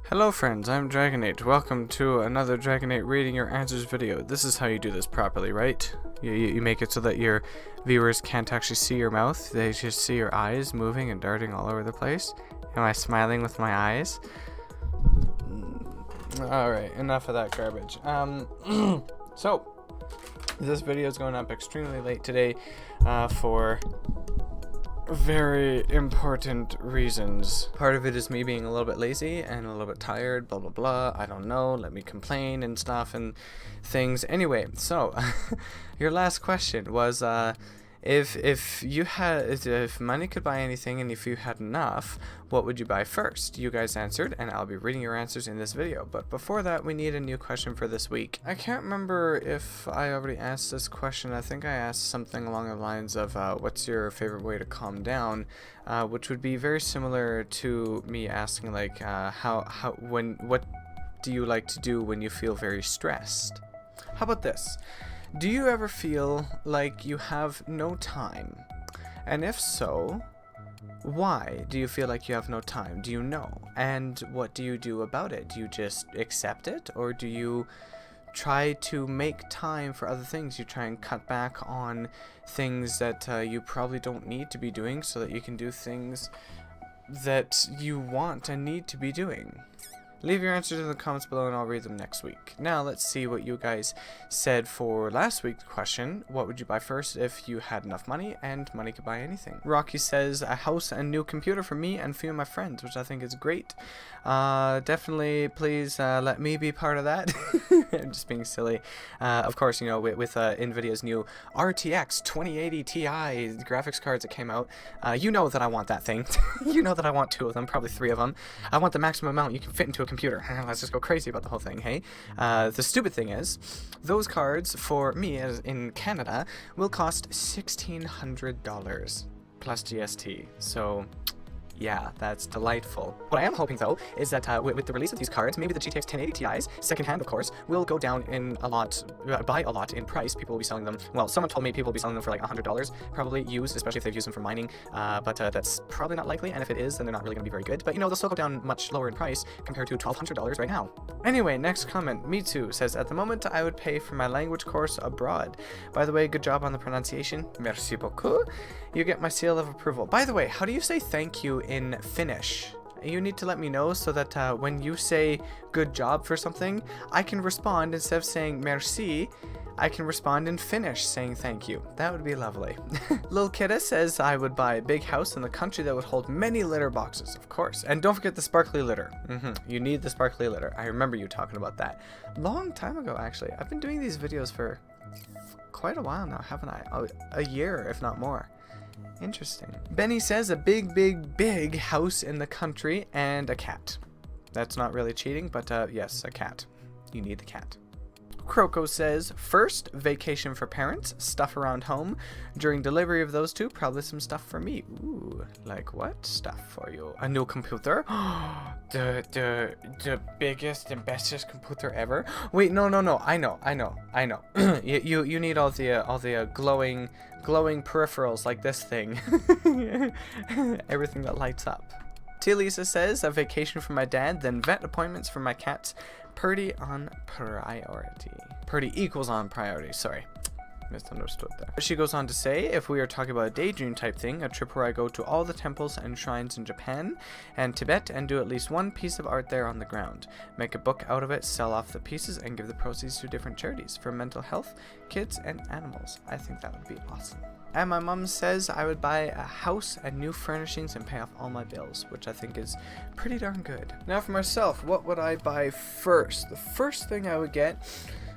Hello friends, I'm DragoNate. Welcome to another DragoNate Reading Your Answers video. This is how you do this properly, right? You make it so that your viewers can't actually see your mouth. They just see your eyes moving and darting all over the place. Am I smiling with my eyes? Alright, enough of that garbage. So, this video is going up extremely late today for very important reasons. Part of it is me being a little bit lazy and a little bit tired, blah blah blah, I don't know, let me complain and stuff and things. Anyway, so your last question was if money could buy anything and if you had enough, what would you buy first? You guys answered, and I'll be reading your answers in this video. But before that, we need a new question for this week. I can't remember if I already asked this question. I think I asked something along the lines of what's your favorite way to calm down, which would be very similar to me asking like what do you like to do when you feel very stressed? How about this? Do you ever feel like you have no time? And if so, why do you feel like you have no time? Do you know? And what do you do about it? Do you just accept it? Or do you try to make time for other things? You try and cut back on things that you probably don't need to be doing so that you can do things that you want and need to be doing? Leave your answers in the comments below and I'll read them next week. Now let's see what you guys said for last week's question. What would you buy first if you had enough money and money could buy anything? Rocky says a house and new computer for me and a few of my friends, which I think is great. Definitely please let me be part of that. I'm just being silly. Of course, you know, with NVIDIA's new RTX 2080 Ti graphics cards that came out, you know that I want that thing. You know that I want 2 of them, probably 3 of them. I want the maximum amount you can fit into a computer. Let's just go crazy about the whole thing, hey? The stupid thing is, those cards for me as in Canada will cost $1,600 plus GST. So yeah, that's delightful. What I am hoping, though, is that with the release of these cards, maybe the GTX 1080 Ti's, secondhand, of course, will go down in a lot, by a lot in price. People will be selling them, well, someone told me people will be selling them for like $100, probably used, especially if they've used them for mining, but that's probably not likely, and if it is, then they're not really going to be very good. But, you know, they'll still go down much lower in price compared to $1,200 right now. Anyway, next comment, Me Too, says, at the moment, I would pay for my language course abroad. By the way, good job on the pronunciation. Merci beaucoup. You get my seal of approval. By the way, how do you say thank you in Finnish? You need to let me know so that when you say good job for something, I can respond instead of saying merci. I can respond in Finnish saying thank you. That would be lovely. Lil Kidda says I would buy a big house in the country that would hold many litter boxes, of course. And don't forget the sparkly litter. You need the sparkly litter. I remember you talking about that. Long time ago, actually. I've been doing these videos for quite a while now, haven't I? A year, if not more. Interesting. Benny says a big house in the country and a cat. That's not really cheating, but yes, a cat. You need the cat. Croco says, first, vacation for parents, stuff around home. During delivery of those 2, probably some stuff for me. Ooh, like what stuff for you? A new computer? the biggest and bestest computer ever? Wait, no. I know. you need all the glowing peripherals like this thing. Everything that lights up. Tia Lisa says, a vacation for my dad, then vet appointments for my cats. Purdy on priority. Purdy equals on priority, sorry. Misunderstood there. She goes on to say, if we are talking about a daydream type thing, a trip where I go to all the temples and shrines in Japan and Tibet and do at least one piece of art there on the ground. Make a book out of it, sell off the pieces, and give the proceeds to different charities for mental health, kids, and animals. I think that would be awesome. And my mom says I would buy a house and new furnishings and pay off all my bills, which I think is pretty darn good. Now for myself, what would I buy first? The first thing I would get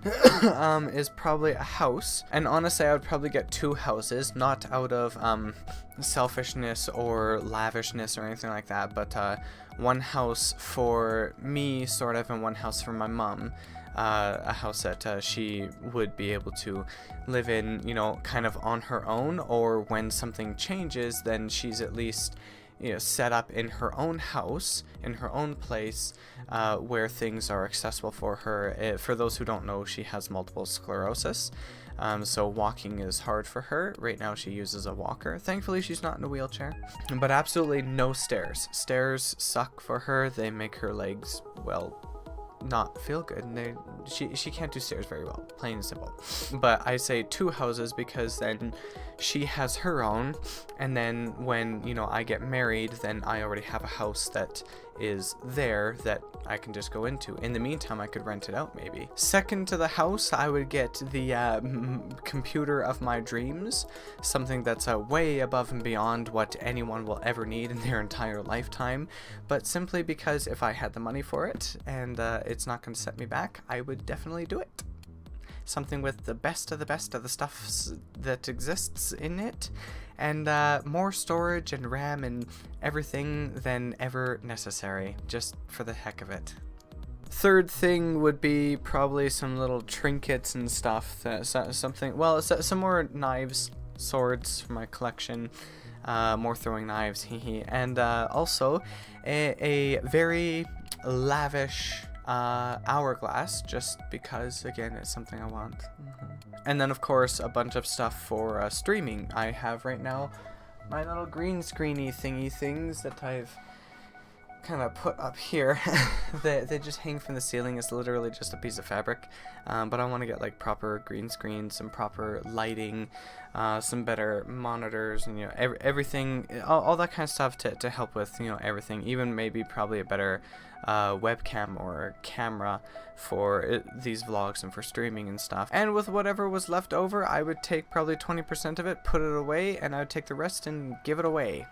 is probably a house, and honestly I would probably get 2 houses, not out of selfishness or lavishness or anything like that, but one house for me sort of and one house for my mom. A house that she would be able to live in, you know, kind of on her own, or when something changes, then she's at least set up in her own house, in her own place, where things are accessible for her. For those who don't know, she has multiple sclerosis. So walking is hard for her. Right now she uses a walker. Thankfully she's not in a wheelchair. But absolutely no stairs. Stairs suck for her. They make her legs, well, not feel good, and she can't do stairs very well, plain and simple. But I say 2 houses because then she has her own, and then when I get married, then I already have a house that is there that I can just go into. In the meantime, I could rent it out maybe. Second to the house, I would get the computer of my dreams, something that's way above and beyond what anyone will ever need in their entire lifetime, but simply because if I had the money for it and it's not going to set me back, I would definitely do it. Something with the best of the stuff that exists in it, and more storage and RAM and everything than ever necessary, just for the heck of it. Third thing would be probably some little trinkets and stuff, some more knives, swords for my collection, more throwing knives, hehe, and also a very lavish hourglass, just because, again, it's something I want. And then of course a bunch of stuff for streaming. I have right now my little green screeny thingy things that I've kind of put up here. they just hang from the ceiling. It's literally just a piece of fabric, but I want to get like proper green screen, some proper lighting, some better monitors, and everything, all that kind of stuff to help with everything, even maybe probably a better webcam or camera for these vlogs and for streaming and stuff. And with whatever was left over, I would take probably 20% of it, put it away, and I would take the rest and give it away,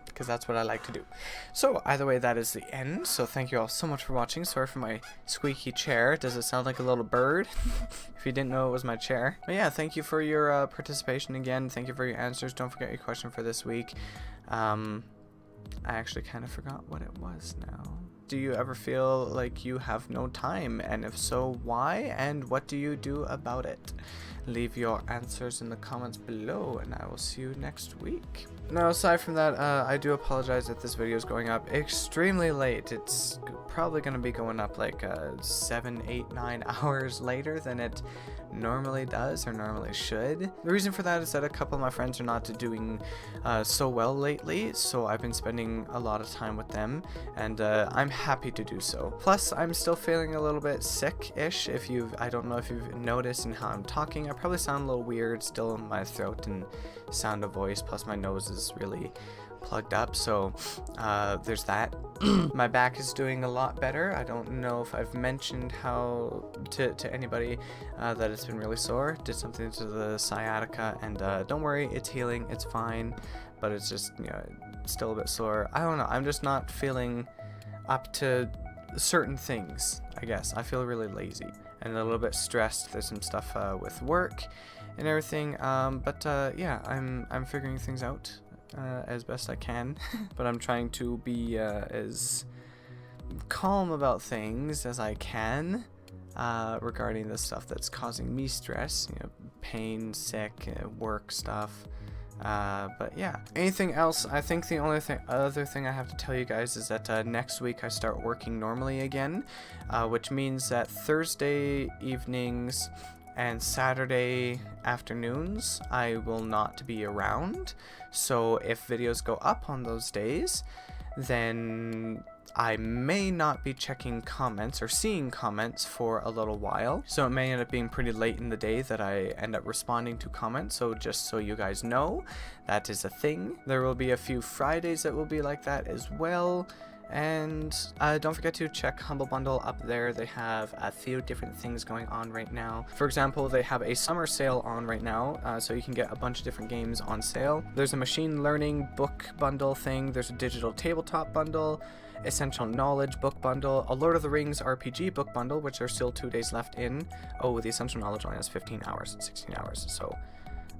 because that's what I like to do. So either way, that is the end. So thank you all so much for watching. Sorry for my squeaky chair. Does it sound like a little bird? If you didn't know it was my chair. But yeah, thank you for your participation again. Thank you for your answers. Don't forget your question for this week. I actually kind of forgot what it was now. Do you ever feel like you have no time? And if so, why? And what do you do about it? Leave your answers in the comments below, and I will see you next week. Now, aside from that, I do apologize that this video is going up extremely late. It's probably going to be going up like 7, 8, 9 hours later than it normally does or normally should. The reason for that is that a couple of my friends are not doing so well lately, so I've been spending a lot of time with them, and I'm happy to do so. Plus, I'm still feeling a little bit sick-ish. I don't know if you've noticed in how I'm talking. I probably sound a little weird still in my throat and sound of voice, plus my nose is really plugged up, so there's that. My back is doing a lot better. I don't know if I've mentioned how to anybody that it's been really sore. Did something to the sciatica, and don't worry, it's healing, it's fine, but it's just still a bit sore. I don't know, I'm just not feeling up to certain things, I guess. I feel really lazy and a little bit stressed. There's some stuff with work and everything, but yeah, I'm figuring things out as best I can. But I'm trying to be as calm about things as I can regarding the stuff that's causing me stress, pain, sick, work stuff. But yeah, anything else? I think the only other thing I have to tell you guys is that next week I start working normally again, which means that Thursday evenings and Saturday afternoons I will not be around. So if videos go up on those days, then I may not be checking comments or seeing comments for a little while. So it may end up being pretty late in the day that I end up responding to comments. So just so you guys know, that is a thing. There will be a few Fridays that will be like that as well. And don't forget to check Humble Bundle up there. They have a few different things going on right now. For example, they have a summer sale on right now, so you can get a bunch of different games on sale. There's a machine learning book bundle thing. There's a digital tabletop bundle, essential knowledge book bundle, a Lord of the Rings RPG book bundle, which are still 2 days left in. Oh, the essential knowledge only has 15 hours, 16 hours, so...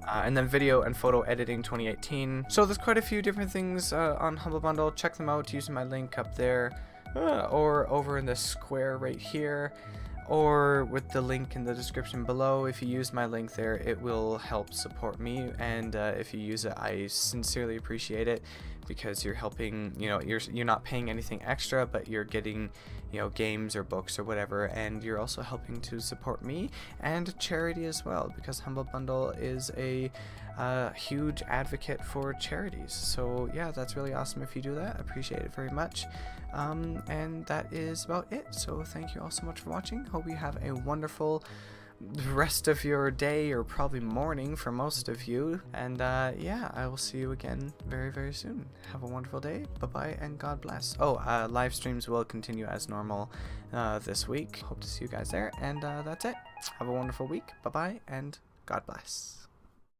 and then video and photo editing 2018. So there's quite a few different things on Humble Bundle. Check them out using my link up there or over in the square right here. or with the link in the description below. If you use my link there, it will help support me, and if you use it, I sincerely appreciate it, because you're helping, you're not paying anything extra, but you're getting, games or books or whatever, and you're also helping to support me and charity as well, because Humble Bundle is a huge advocate for charities. So yeah, that's really awesome if you do that. I appreciate it very much. And that is about it. So thank you all so much for watching. Hope you have a wonderful rest of your day, or probably morning for most of you, and yeah, I will see you again very, very soon. Have a wonderful day. Bye bye, and God bless. Live streams will continue as normal this week. Hope to see you guys there, and that's it. Have a wonderful week. Bye bye, and God bless.